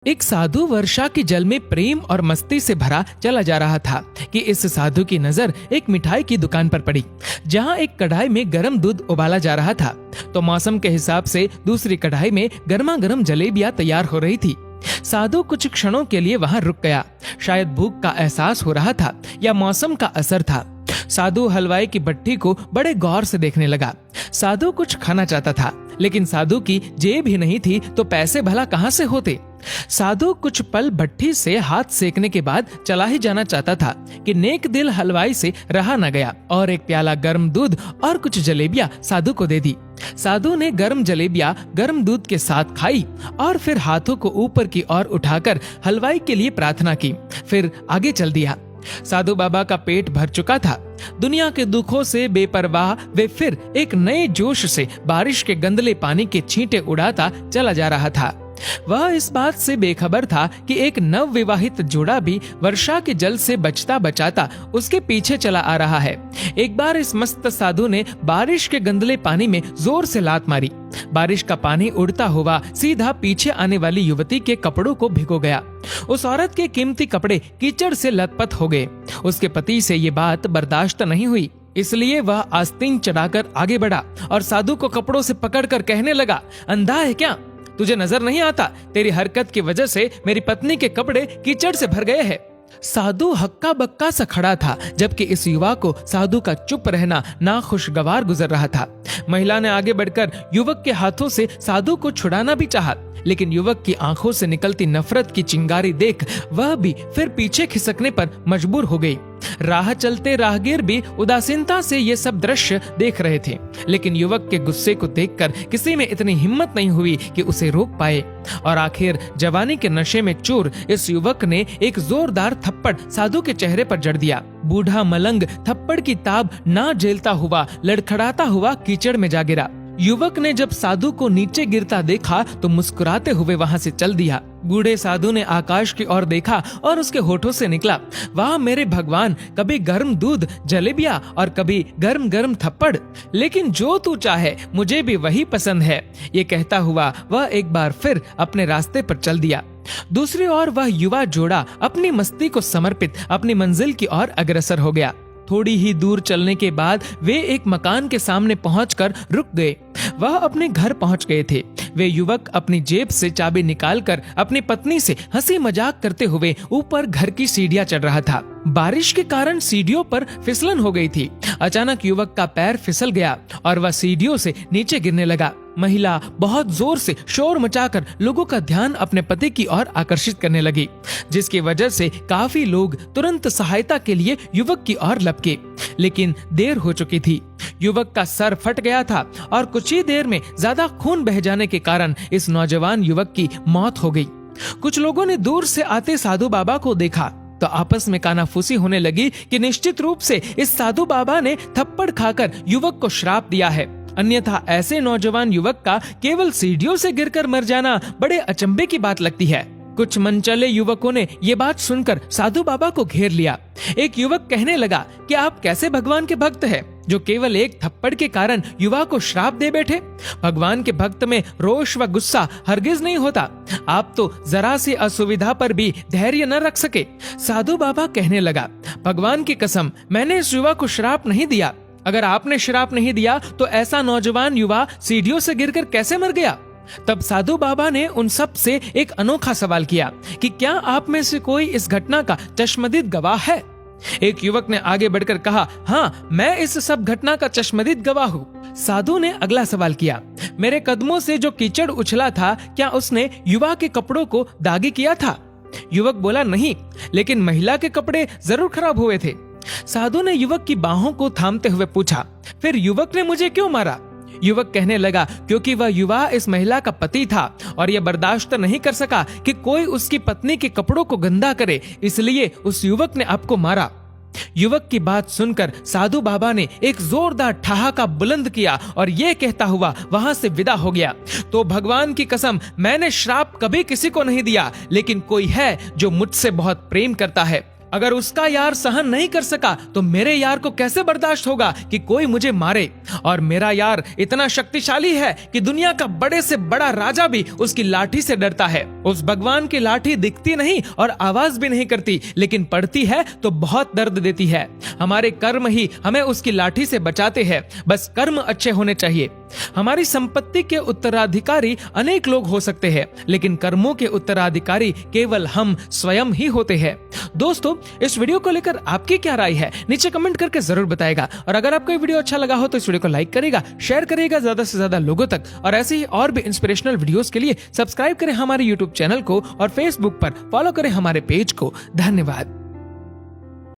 एक साधु वर्षा के जल में प्रेम और मस्ती से भरा चला जा रहा था कि इस साधु की नजर एक मिठाई की दुकान पर पड़ी, जहां एक कढ़ाई में गर्म दूध उबाला जा रहा था। तो मौसम के हिसाब से दूसरी कढ़ाई में गर्मा गर्म जलेबियां तैयार हो रही थी। साधु कुछ क्षणों के लिए वहां रुक गया। शायद भूख का एहसास हो रहा था या मौसम का असर था। साधु हलवाई की भट्टी को बड़े गौर से देखने लगा। साधु कुछ खाना चाहता था, लेकिन साधु की जेब ही नहीं थी तो पैसे भला कहां से होते। साधु कुछ पल भट्टी से हाथ सेकने के बाद चला ही जाना चाहता था कि नेक दिल हलवाई से रहा न गया और एक प्याला गर्म दूध और कुछ जलेबियां साधु को दे दी। साधु ने गर्म जलेबियां गर्म दूध के साथ खाई और फिर हाथों को ऊपर की ओर उठाकर हलवाई के लिए प्रार्थना की, फिर आगे चल दिया। साधु बाबा का पेट भर चुका था। दुनिया के दुखों से बेपरवाह वे फिर एक नए जोश से बारिश के गंदले पानी के छींटे उड़ाता चला जा रहा था। वह इस बात से बेखबर था कि एक नव विवाहित जोड़ा भी वर्षा के जल से बचता बचाता उसके पीछे चला आ रहा है। एक बार इस मस्त साधु ने बारिश के गंदले पानी में जोर से लात मारी। बारिश का पानी उड़ता हुआ सीधा पीछे आने वाली युवती के कपड़ों को भिगो गया। उस औरत के कीमती कपड़े कीचड़ से लथपथ हो गए। उसके पति से ये बात बर्दाश्त नहीं हुई, इसलिए वह आस्तीन चढ़ाकर आगे बढ़ा और साधु को कपड़ों से पकड़कर कहने लगा, अंधा है क्या? तुझे नजर नहीं आता? तेरी हरकत की वजह से मेरी पत्नी के कपड़े कीचड़ से भर गए हैं। साधु हक्का बक्का सा खड़ा था, जबकि इस युवा को साधु का चुप रहना नाखुशगवार गुजर रहा था। महिला ने आगे बढ़कर युवक के हाथों से साधु को छुड़ाना भी चाहा, लेकिन युवक की आंखों से निकलती नफरत की चिंगारी देख वह भी फिर पीछे खिसकने पर मजबूर हो गई। राह चलते राहगीर भी उदासीनता से ये सब दृश्य देख रहे थे, लेकिन युवक के गुस्से को देखकर किसी में इतनी हिम्मत नहीं हुई कि उसे रोक पाए। और आखिर जवानी के नशे में चूर इस युवक ने एक जोरदार थप्पड़ साधु के चेहरे पर जड़ दिया। बूढ़ा मलंग थप्पड़ की ताब ना झेलता हुआ लड़खड़ाता हुआ कीचड़ में जा गिरा। युवक ने जब साधु को नीचे गिरता देखा तो मुस्कुराते हुए वहां से चल दिया। बूढ़े साधु ने आकाश की ओर देखा और उसके होठों से निकला, वाह मेरे भगवान, कभी गर्म दूध जलेबियां और कभी गर्म गर्म थप्पड़, लेकिन जो तू चाहे मुझे भी वही पसंद है। ये कहता हुआ वह एक बार फिर अपने रास्ते पर चल दिया। दूसरी ओर वह युवा जोड़ा अपनी मस्ती को समर्पित अपनी मंजिल की ओर अग्रसर हो गया। थोड़ी ही दूर चलने के बाद वे एक मकान के सामने पहुंचकर रुक गए। वह अपने घर पहुंच गए थे। वे युवक अपनी जेब से चाबी निकालकर अपनी पत्नी से हंसी मजाक करते हुए ऊपर घर की सीढ़ियां चढ़ रहा था। बारिश के कारण सीढ़ियों पर फिसलन हो गई थी। अचानक युवक का पैर फिसल गया और वह सीढ़ियों से नीचे गिरने लगा। महिला बहुत जोर से शोर मचाकर लोगों का ध्यान अपने पति की ओर आकर्षित करने लगी, जिसकी वजह से काफी लोग तुरंत सहायता के लिए युवक की ओर लपके, लेकिन देर हो चुकी थी। युवक का सर फट गया था और कुछ ही देर में ज्यादा खून बह जाने के कारण इस नौजवान युवक की मौत हो गई। कुछ लोगों ने दूर से आते साधु बाबा को देखा तो आपस में कानाफूसी होने लगी कि निश्चित रूप से इस साधु बाबा ने थप्पड़ खाकर युवक को श्राप दिया है, अन्यथा ऐसे नौजवान युवक का केवल सीढ़ियों से गिरकर मर जाना बड़े अचंभे की बात लगती है। कुछ मनचले युवकों ने ये बात सुनकर साधु बाबा को घेर लिया। एक युवक कहने लगा कि आप कैसे भगवान के भक्त हैं, जो केवल एक थप्पड़ के कारण युवा को श्राप दे बैठे। भगवान के भक्त में रोष व गुस्सा हरगिज नहीं होता। आप तो जरा सी असुविधा पर भी धैर्य न रख सके। साधु बाबा कहने लगा, भगवान की कसम, मैंने इस युवा को श्राप नहीं दिया। अगर आपने श्राप नहीं दिया तो ऐसा नौजवान युवा सीढ़ियों से गिरकर कैसे मर गया? तब साधु बाबा ने उन सब से एक अनोखा सवाल किया कि क्या आप में से कोई इस घटना का चश्मदीद गवाह है? एक युवक ने आगे बढ़कर कहा, हाँ, मैं इस सब घटना का चश्मदीद गवाह हूँ। साधु ने अगला सवाल किया, मेरे कदमों से जो कीचड़ उछला था, क्या उसने युवा के कपड़ों को दागी किया था? युवक बोला, नहीं, लेकिन महिला के कपड़े जरूर खराब हुए थे। साधु ने युवक की बाहों को थामते हुए पूछा, फिर युवक ने मुझे क्यों मारा? युवक कहने लगा, क्योंकि वह युवा इस महिला का पति था और यह बर्दाश्त नहीं कर सका कि कोई उसकी पत्नी के कपड़ों को गंदा करे, इसलिए उस युवक ने आपको मारा। युवक की बात सुनकर साधु बाबा ने एक जोरदार ठहाका बुलंद किया और ये कहता हुआ वहां से विदा हो गया, तो भगवान की कसम, मैंने श्राप कभी किसी को नहीं दिया, लेकिन कोई है जो मुझसे बहुत प्रेम करता है। अगर उसका यार सहन नहीं कर सका तो मेरे यार को कैसे बर्दाश्त होगा कि कोई मुझे मारे। और मेरा यार इतना शक्तिशाली है कि दुनिया का बड़े से बड़ा राजा भी उसकी लाठी से डरता है। उस भगवान की लाठी दिखती नहीं और आवाज भी नहीं करती, लेकिन पड़ती है तो बहुत दर्द देती है। हमारे कर्म ही हमें उसकी लाठी से बचाते हैं, बस कर्म अच्छे होने चाहिए। हमारी संपत्ति के उत्तराधिकारी अनेक लोग हो सकते हैं, लेकिन कर्मों के उत्तराधिकारी केवल हम स्वयं ही होते हैं। दोस्तों, इस वीडियो को लेकर आपकी क्या राय है नीचे कमेंट करके जरूर बताएगा। और अगर आपको ये वीडियो अच्छा लगा हो तो इस वीडियो को लाइक करेगा, शेयर करेगा ज्यादा से ज्यादा लोगों तक। और ऐसे ही और भी इंस्पिरेशनल वीडियोस के लिए सब्सक्राइब करें हमारे यूट्यूब चैनल को और फेसबुक पर फॉलो करें हमारे पेज को। धन्यवाद।